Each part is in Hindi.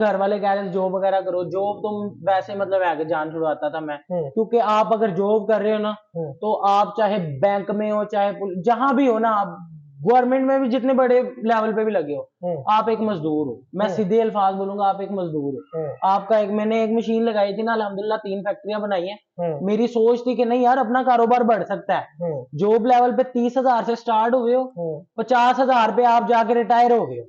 घर वाले कह रहे थे जॉब वगैरह करो, जॉब तुम वैसे मतलब है कि जान छुड़वाता था मैं, क्योंकि आप अगर जॉब कर रहे हो ना तो आप चाहे बैंक में हो चाहे जहां भी हो ना, आप गवर्नमेंट में भी जितने बड़े लेवल पे भी लगे हो, आप एक मजदूर हो। मैं सीधे अल्फाज बोलूंगा, आप एक मजदूर हो। आपका एक मैंने एक मशीन लगाई थी ना, अल्हम्दुलिल्लाह 3 फैक्ट्रियां बनाई हैं। मेरी सोच थी कि नहीं यार अपना कारोबार बढ़ सकता है। जॉब लेवल पे 30,000 से स्टार्ट हुए हो, 50,000 पे आप जाके रिटायर हो गए हो।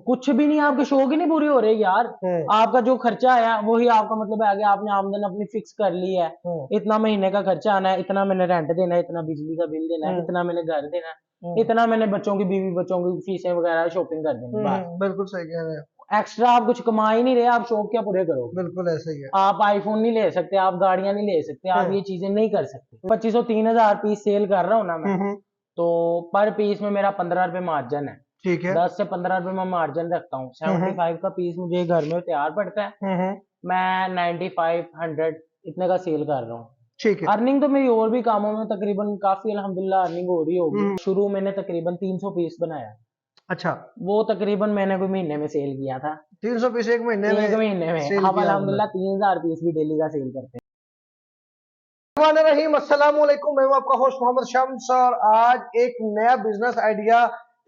कुछ भी नहीं, आपके शौक ही नहीं पूरी हो रही यार। आपका जो खर्चा है वही आपका मतलब है कि आपने आमदन अपनी फिक्स कर ली है। इतना महीने का खर्चा आना है, इतना मैंने रेंट देना है, इतना बिजली का बिल देना है, इतना मैंने घर देना है, इतना मैंने बच्चों की बीवी बच्चों की फीसें वगैरह शॉपिंग कर देनी है। बिल्कुल सही कह रहे हैं। एक्स्ट्रा आप कुछ कमा ही नहीं रहे, आप शौक क्या पूरे करो। बिल्कुल ऐसा ही है। आप आईफोन नहीं ले सकते, आप गाड़ियां नहीं ले सकते, आप ये चीजें नहीं कर सकते। 2500-3000 पीस सेल कर रहा हूँ ना मैं, तो पर पीस में मेरा 15 रुपए मार्जिन है। ठीक है। 10 से 15 रुपए मैं मार्जिन रखता हूँ। 75 का पीस मुझे घर में तैयार पड़ता है, मैं 95-100 इतने का सेल कर रहा हूँ। ठीक है। अर्निंग तो मेरी और भी कामों में तकरीबन काफी अल्हम्दुलिल्लाह अर्निंग हो रही होगी। शुरू मैंने तकरीबन 300 पीस बनाया। अच्छा, वो तकरीबन मैंने कोई महीने में सेल किया था। 300 पीस एक महीने में? एक महीने में सेल हम किया अल्हम्दुलिल्लाह 3000 पीस भी डेली का सेल करते हैं। रहीम, अस्सलाम वालेकुम। मैं हूं आपका होस्ट मोहम्मद शम्स और आज एक नया बिजनेस आइडिया,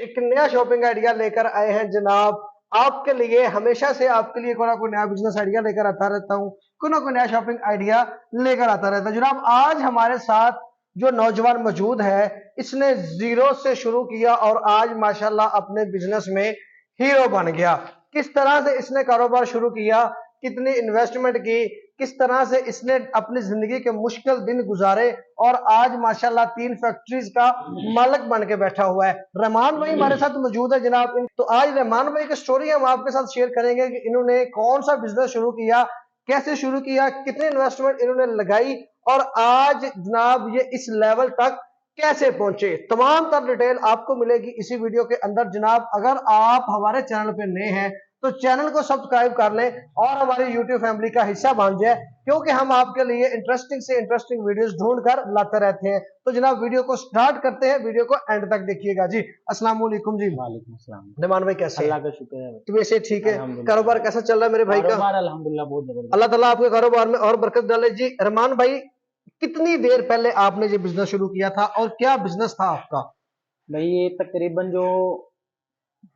एक नया शॉपिंग आइडिया लेकर आए हैं जनाब आपके लिए। हमेशा से आपके लिए कोई ना कोई नया बिजनेस आइडिया लेकर आता रहता हूं, कोई ना कोई नया शॉपिंग आइडिया लेकर आता रहता है जनाब। आज हमारे साथ जो नौजवान मौजूद है, इसने जीरो से शुरू किया और आज माशाल्लाह अपने बिजनेस में हीरो बन गया। किस तरह से इसने कारोबार शुरू किया, कितनी इन्वेस्टमेंट की, किस तरह से इसने अपनी जिंदगी के मुश्किल दिन गुजारे और आज माशाल्लाह 3 फैक्ट्रीज का मालिक बन के बैठा हुआ है। रहमान भाई हमारे साथ मौजूद है जनाब। तो आज रहमान भाई की स्टोरी हम आपके साथ शेयर करेंगे कि इन्होंने कौन सा बिजनेस शुरू किया, कैसे शुरू किया, कितनी इन्वेस्टमेंट इन्होंने लगाई और आज जनाब ये इस लेवल तक कैसे पहुंचे। तमाम तर डिटेल आपको मिलेगी इसी वीडियो के अंदर जनाब। अगर आप हमारे चैनल पे नए हैं तो चैनल को सब्सक्राइब कर लें और हमारी YouTube फैमिली का हिस्सा बन जाए, क्योंकि हम आपके लिए इंटरेस्टिंग से इंटरेस्टिंग वीडियोस ढूंढ कर लाते रहते हैं। तो जनाब वीडियो को स्टार्ट करते हैं, वीडियो को एंड तक देखिएगा जी। अस्सलाम वालेकुम जी। वालेकुम अस्सलाम। रहमान भाई कैसे हैं? अल्लाह का शुक्र है। तो वैसे ठीक है। कारोबार कैसा चल रहा है मेरे भाई का? कारोबार अल्हम्दुलिल्लाह बहुत जबरदस्त। अल्लाह ताला आपके कारोबार में और बरकत डाले जी। रहमान भाई, कितनी देर पहले आपने ये बिजनेस शुरू किया था और क्या बिजनेस था आपका? भाई ये तकरीबन जो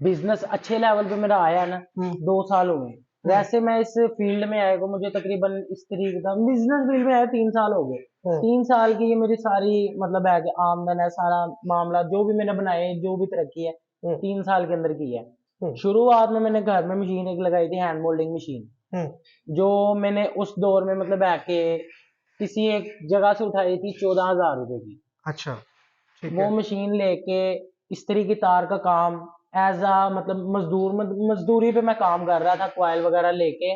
बिजनेस अच्छे लेवल पे मेरा आया ना, 2 साल हो गए। वैसे मैं इस फील्ड में आए को मुझे तकरीबन इस तरीके का बिजनेस फील्ड में आया 3 साल हो गए। 3 साल की ये मेरी सारी मतलब है कि आमदन है, सारा मामला जो भी मैंने बनाए, जो भी तरक्की है 3 साल के अंदर की है। शुरुआत में मैंने घर में मशीन एक लगाई थी, हैंड मोल्डिंग मशीन, जो मैंने उस दौर में मतलब है कि किसी एक जगह से उठाई थी 14,000 रुपए की। अच्छा, ठीक वो है। मशीन लेके इस्त्री की तार का काम एज आ मतलब मजदूरी पे मैं काम कर रहा था, क्वाइल वगैरह लेके।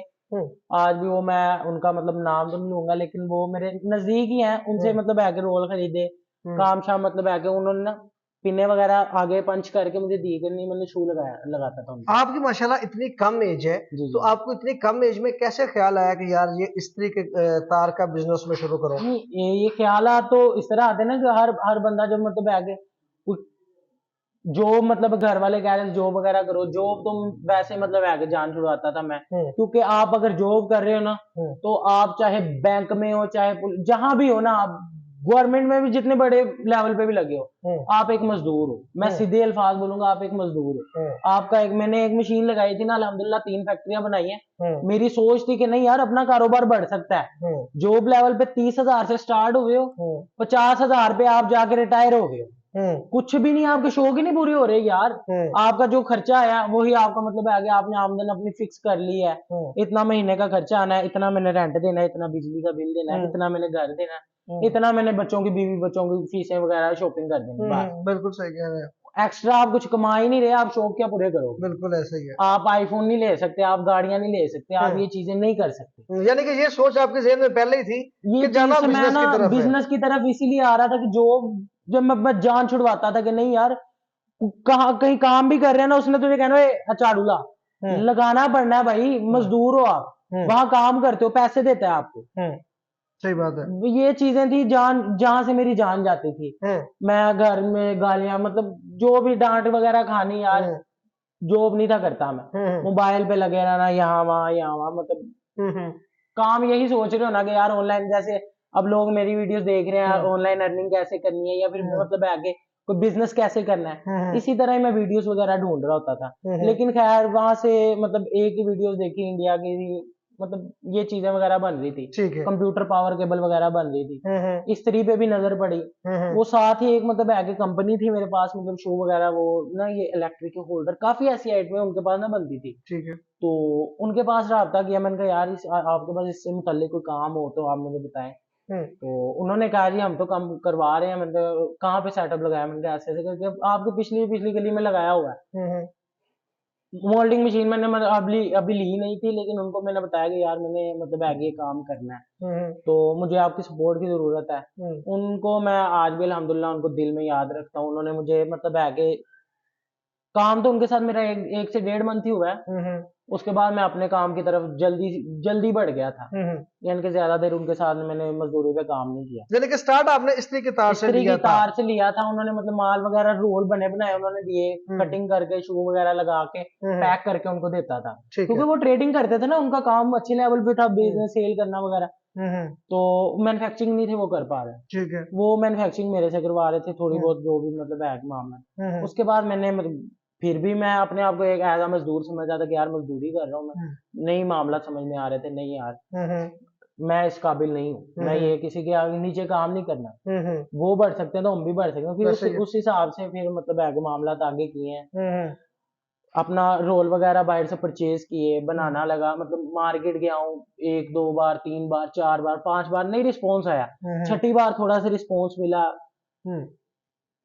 आज भी वो मैं उनका मतलब नाम तो नहीं लूंगा, लेकिन वो मेरे नजदीक ही हैं। उनसे मतलब है कि रोल खरीदे, काम शाम मतलब है कि उन्होंने ना पिने वगैरह आगे पंच करके मुझे दी, कि नहीं मैंने शू लगाता था उनको। आपकी माशाल्लाह इतनी कम एज है, जी तो जी। आपको इतनी कम एज में कैसे ख्याल आया कि यार ये इस्त्री के तार का बिजनेस में शुरू करो? नहीं, ये ख्याल तो इस तरह आते हैं ना कि हर बंदा जब मतलब है कि जॉब मतलब घर वाले कह रहे थे जॉब वगैरह करो, जॉब तुम वैसे मतलब है कि जान छुड़वाता था मैं, क्योंकि आप अगर जॉब कर रहे हो ना तो आप चाहे बैंक में हो चाहे जहां भी हो ना, आप गवर्नमेंट में भी जितने बड़े लेवल पे भी लगे हो, आप एक मजदूर हो। मैं सीधे अल्फाज बोलूंगा, आप एक मजदूर हो। आपका एक मैंने एक मशीन लगाई थी ना, अल्हम्दुलिल्लाह 3 फैक्ट्रियां बनाई हैं। मेरी सोच थी कि नहीं यार अपना कारोबार बढ़ सकता है। जॉब लेवल पे 30,000 से स्टार्ट हुए हो, 50,000 पे आप जाके रिटायर हो गए हो। कुछ भी नहीं, आपके शौक ही नहीं पूरी हो रहे यार। आपका जो खर्चा है वही आपका मतलब है कि आपने आमदन अपनी फिक्स कर ली है। इतना महीने का खर्चा आना है, इतना मैंने रेंट देना है, इतना बिजली का बिल देना है, इतना मैंने घर देना है, इतना मैंने बच्चों की बीवी बच्चों की फीसें वगैरह शॉपिंग कर देनी है। बिल्कुल सही कह रहे हैं। एक्स्ट्रा आप कुछ कमा ही नहीं रहे, आप शौक क्या पूरे करोगे। बिल्कुल ऐसा ही है। आप आईफोन नहीं ले सकते, आप गाड़ियां नहीं ले सकते, आप ये चीजें नहीं कर सकते। यानी कि ये सोच आपके जहन में पहले ही थी ये कि चीज जाना से मैं बिजनेस ना की तरफ है। बिजनेस की तरफ इसीलिए आ रहा था कि जो जब मैं जान छुड़वाता था कि नहीं यार, कहाँ कहीं काम भी कर रहे हैं ना, उसने तुझे कहना है झाड़ू ला, लगाना पड़ना है भाई, मजदूर हो आप, वहां काम करते हो, पैसे देता है आपको। सही बात है। ये चीजें थी जान, जहां से मेरी जान जाती थी। मैं घर में गालियां मतलब जो भी डांट वगैरह खानी यार, जॉब नहीं था करता मैं, मोबाइल पे लगे रहना यहाँ वहाँ मतलब काम यही सोच रहे हो ना कि यार ऑनलाइन, जैसे अब लोग मेरी वीडियोस देख रहे हैं ऑनलाइन अर्निंग कैसे करनी है या फिर मतलब आगे कोई बिजनेस कैसे करना है, इसी तरह ही मैं वीडियोस वगैरह ढूंढ रहा होता था। लेकिन खैर वहां से मतलब एक ही वीडियोस देखी इंडिया की, मतलब ये चीजें वगैरह बन रही थी, ठीक है। कंप्यूटर पावर केबल वगैरह बन रही थी, इस्त्री पे भी नजर पड़ी। वो साथ ही एक मतलब आगे कंपनी थी मेरे पास, मतलब शो वगैरह वो ना ये इलेक्ट्रिक होल्डर काफी ऐसी आइटमें उनके पास ना बनती थी। ठीक है। तो उनके पास रब्ता किया, मैंने कहा यार आपके पास इससे मुताल्लिक कोई काम हो तो आप मुझे बताएं। तो उन्होंने कहा जी हम तो काम करवा रहे हैं। मैंने कहा कहाँ पे सेटअप लगाया? मैंने कहा ऐसे ऐसे करके आपके पिछली पिछली गली में लगाया हुआ है। मोल्डिंग मशीन मैंने मतलब अभी ली नहीं थी, लेकिन उनको मैंने बताया कि यार मैंने मतलब आगे काम करना है तो मुझे आपकी सपोर्ट की जरूरत है। उनको मैं आज भी अल्हम्दुलिल्लाह उनको दिल में याद रखता हूँ। उन्होंने मुझे मतलब आगे काम तो उनके साथ मेरा एक से 1.5 मंथ ही हुआ है। उसके बाद मैं अपने काम की तरफ जल्दी जल्दी बढ़ गया था, यानी कि ज्यादा देर उनके साथ मैंने मजदूरी पे काम नहीं किया। यानी कि स्टार्ट आपने इस्त्री की तार से इस्त्री की लिया था? तार से लिया था। उन्होंने मतलब माल वगैरह रोल बने बनाए उन्होंने दिए, कटिंग करके शू वगैरह लगा के पैक करके उनको देता था, क्योंकि वो ट्रेडिंग करते थे ना, उनका काम अच्छे लेवल पे था, बिजनेस सेल करना वगैरह। तो मैन्युफैक्चरिंग नहीं थे वो कर पा रहे, ठीक है। वो मैन्युफैक्चरिंग मेरे से करवा रहे थे थोड़ी बहुत जो भी मतलब है मामला। उसके बाद मैंने मतलब फिर भी मैं अपने आप को एक एज अ मजदूर समझा था कि यार मजदूरी कर रहा हूँ मैं, नहीं मामला समझ में आ रहे थे, नहीं यार मैं इस काबिल नहीं हूँ, मैं ये किसी के आगे नीचे काम नहीं करना। वो बढ़ सकते हैं तो हम भी बढ़ सकते हैं। फिर उस हिसाब से फिर मतलब आगे मामला आगे किए हैं, अपना रोल वगैरह बाहर से परचेज किए, बनाना लगा, मतलब मार्केट गया हूँ 1 2 बार 3 बार 4 बार 5 बार नहीं रिस्पॉन्स आया, छठी बार थोड़ा सा रिस्पॉन्स मिला,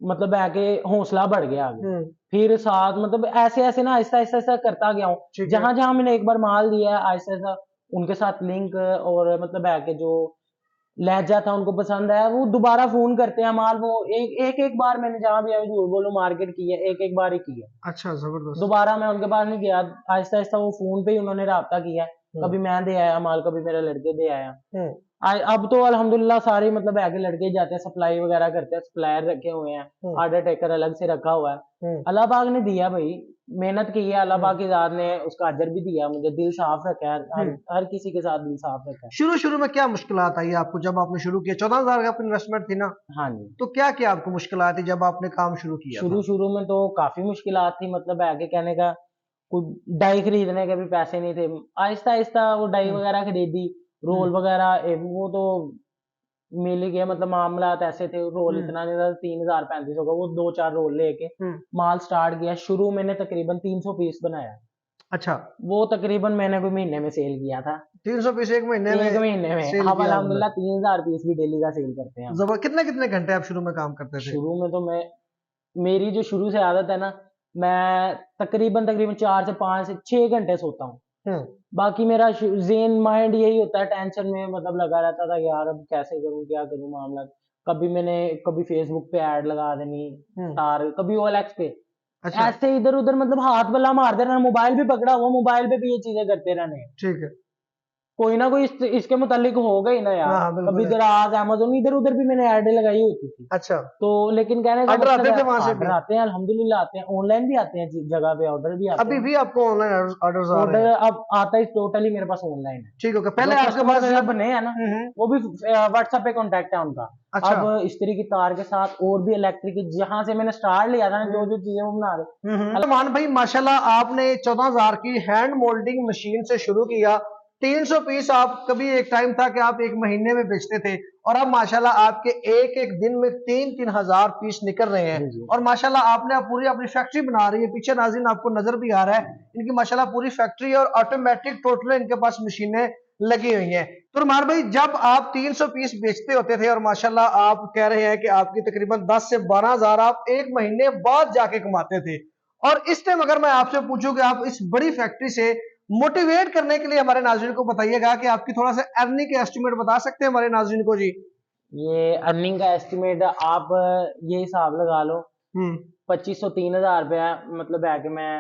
मतलब आगे हौसला बढ़ गया आगे। फिर साथ मतलब ऐसे ऐसे ना आहिस्ता आहिस्ता आहिस्ता करता गया हूँ। जहां जहां मैंने एक बार माल दिया है आहिस्ता आहिस्ता उनके साथ लिंक और मतलब आगे जो लहजा था उनको पसंद आया, वो दोबारा फोन करते हैं माल, वो एक बार मैंने जहां भी झूठ बोलो मार्केट की है, एक बार ही की है। अच्छा, जबरदस्त। दोबारा मैं उनके पास नहीं गया, आहिस्ता आहिस्ता वो फोन पे ही उन्होंने राब्ता किया, कभी मैं दे आया माल, कभी मेरे लड़के दे आया। अब तो अल्हम्दुलिल्लाह सारे मतलब आगे लड़के ही जाते हैं, सप्लाई वगैरह करते हैं, सप्लायर रखे हुए हैं, ऑर्डर टेकर अलग से रखा हुआ है। अल्लाह पाक ने दिया भाई, मेहनत की है, अल्लाह पाक की जात ने उसका अजर भी दिया, मुझे दिल साफ रखा है, हर किसी के साथ दिल साफ रखा है। शुरू शुरू में क्या मुश्किलात आई आपको जब आपने शुरू किया? 14,000 की आपकी इन्वेस्टमेंट थी ना? हाँ जी। तो क्या क्या आपको मुश्किलात थी जब आपने काम शुरू किया था? शुरू में तो काफी मुश्किलात थी, मतलब आगे कहने का कुछ डाई खरीदने के भी पैसे नहीं थे। आहिस्ता आहिस्ता वो डाई वगैरह खरीदी, रोल वगैरह वो तो मिल ही गया, मतलब मामलात ऐसे थे, रोल इतना नहीं था, 3,000 3500 का वो 2 4 रोल लेके माल स्टार्ट किया। शुरू मैंने तकरीबन 300 पीस बनाया। अच्छा। वो तकरीबन मैंने कोई महीने में सेल किया था। 300 पीस एक महीने में? एक महीने में सेल अब किया अल्हम्दुलिल्लाह 3,000 पीस भी डेली का सेल करते हैं। जबर। कितने कितने घंटे आप शुरू में काम करते थे? शुरू में तो मेरी जो शुरू से आदत है ना, मैं तकरीबन 4 से 5 से 6 घंटे सोता हूँ। बाकी मेरा जेन माइंड यही होता है, टेंशन में मतलब लगा रहता था यार अब कैसे करूँ क्या करूँ मामला। कभी फेसबुक पे ऐड लगा देनी तार, कभी OLX पे। अच्छा। ऐसे इधर उधर मतलब हाथ बल्ला मारते रहना, मोबाइल भी पकड़ा हुआ, मोबाइल पे भी ये चीजें करते रहने। ठीक है। कोई ना कोई इसके मुतालिक होगा ही ना यार। हाँ, कभी दराज अमेज़न इधर उधर भी मैंने ऐड लगाई होती थी। अच्छा। तो लेकिन कहने का ऑर्डर मतलब आते थे वहां से भी? ऑर्डर आते हैं अल्हम्दुलिल्लाह, आते हैं, ऑनलाइन भी आते हैं, जगह पे ऑर्डर भी आते अभी हैं। भी आपको ऑनलाइन ऑर्डर्स आ रहे ऑर्डर हैं? अब आता है टोटली मेरे पास ऑनलाइन है। ठीक है। पहले जो आपके कस्टमर पास मेरे जब बने हैं ना, वो भी व्हाट्सएप पे कांटेक्ट है उनका। अच्छा। अब इस्त्री की तार के साथ और भी इलेक्ट्रिक जहां से मैंने स्टार्ट लिया था ना, जो जो चीजें वो बना रहे। मान भाई माशाल्लाह आपने 14,000 की हैंड मोल्डिंग मशीन से शुरू किया, 300 पीस आप कभी एक टाइम था कि आप एक महीने में बेचते थे, और अब माशाल्लाह आपके एक एक दिन में 3-3 हजार पीस निकल रहे हैं। और माशाल्लाह आपने पूरी अपनी फैक्ट्री बना रही है, पीछे नाज़रीन आपको नजर भी आ रहा है इनकी माशाल्लाह पूरी फैक्ट्री और ऑटोमेटिक टोटल इनके पास मशीनें लगी हुई हैं। तो रुमान भाई जब आप 300 पीस बेचते होते थे और माशाल्लाह आप कह रहे हैं कि आपकी तकरीबन 10 से 12 हजार आप एक महीने बाद जाके कमाते थे, और इस टाइम अगर मैं आपसे पूछूं कि आप इस बड़ी फैक्ट्री से मोटिवेट करने के लिए हमारे नाज़रीन को बताइएगा कि आपकी थोड़ा सा अर्निंग के एस्टिमेट बता सकते हैं हमारे नाज़रीन को? जी ये अर्निंग का एस्टिमेट आप ये हिसाब लगा लो, 2500 3,000 रुपया मतलब है कि मैं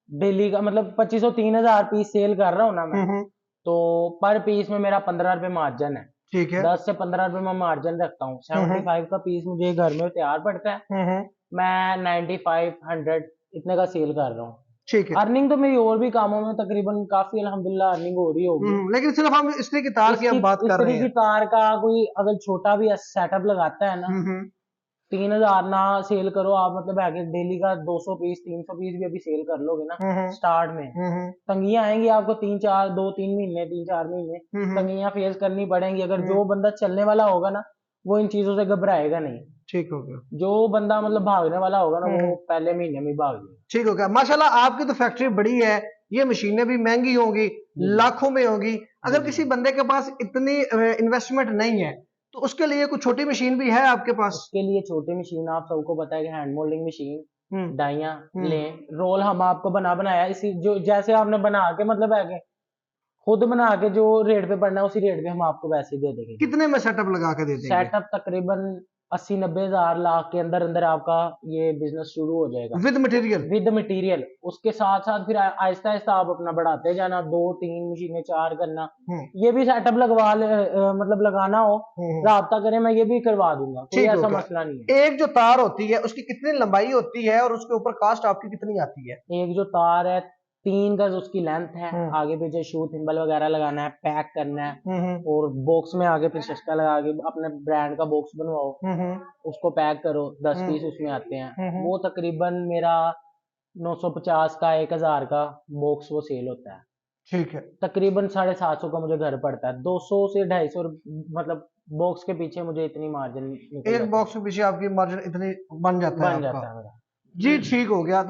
डेली का मतलब 2500 3,000 पीस सेल कर रहा हूँ ना मैं, तो पर पीस में मेरा 15 रुपए मार्जिन है। ठीक है। 10 से 15 रुपए मैं मार्जिन रखता हूँ। 75 का पीस मुझे घर में तैयार पड़ता है, मैं 95 100 इतने का सेल कर रहा हूँ। ठीक है। अर्निंग तो मेरी और भी कामों में तकरीबन काफी अल्हम्दुलिल्लाह अर्निंग हो रही होगी। लेकिन सिर्फ हम इस्त्री की तार की हम बात कर रहे इस्त्री की हैं। तार का कोई अगर छोटा भी सेटअप लगाता है ना, 3,000 ना सेल करो आप, मतलब आगे डेली का 200 पीस 300 पीस भी अभी सेल कर लोगे ना स्टार्ट में, तंगियां आएंगी आपको 2-3 महीने 3-4 महीने तंगियां फेस करनी पड़ेंगी। अगर जो बंदा चलने वाला होगा ना, वो इन चीजों से घबराएगा नहीं। ठीक हो गया। जो बंदा मतलब भागने वाला होगा ना, वो पहले महीने में भाग जाएगा। ठीक हो गया। माशाल्लाह आपकी तो फैक्ट्री बड़ी है, ये मशीनें भी महंगी होंगी, लाखों में होगी। अगर किसी बंदे के पास इतनी इन्वेस्टमेंट नहीं है तो उसके लिए कुछ छोटी मशीन भी है आपके पास? उसके लिए छोटी मशीन, आप सबको पता है कि हैंड मोल्डिंग मशीन, डाइयां हम्म। लें, रोल हम आपको बनाया इसी जो जैसे आपने बना के मतलब है कि खुद बना के जो रेट पे पड़ना है उसी रेट पे हम आपको वैसे ही दे देंगे। कितने में सेटअप लगा के दे देंगे? सेटअप तकरीबन 80-90 हजार लाख के अंदर अंदर आपका ये बिजनेस शुरू हो जाएगा विद मटेरियल? With material. उसके साथ साथ फिर आहिस्ता आहिस्ता आप अपना बढ़ाते जाना, 2-3 मशीनें 4 करना। ये भी सेटअप लगवा ले, मतलब लगाना हो राब्ता करें, मैं ये भी करवा दूंगा, कोई ऐसा मसला नहीं है। एक जो तार होती है उसकी कितनी लंबाई होती है और उसके ऊपर कास्ट आपकी कितनी आती है? एक जो तार है 3 गज उसकी लेंथ है, आगे पीछे शू थिम्बल वगैरह लगाना है, पैक करना है, और बॉक्स में आगे फिर शस्का लगा के अपने ब्रांड का बॉक्स बनवाओ, उसको पैक करो, 10 पीस उसमें आते हैं। वो तकरीबन मेरा 950 का 1,000 का बॉक्स वो सेल होता है। ठीक है। तकरीबन 750 का मुझे घर पड़ता है, 200 से 250 मतलब बॉक्स के पीछे मुझे इतनी मार्जिन एक बॉक्स के पीछे आपकी मार्जिन इतनी बन जाता है मेरा। जी। ठीक हो गया। तो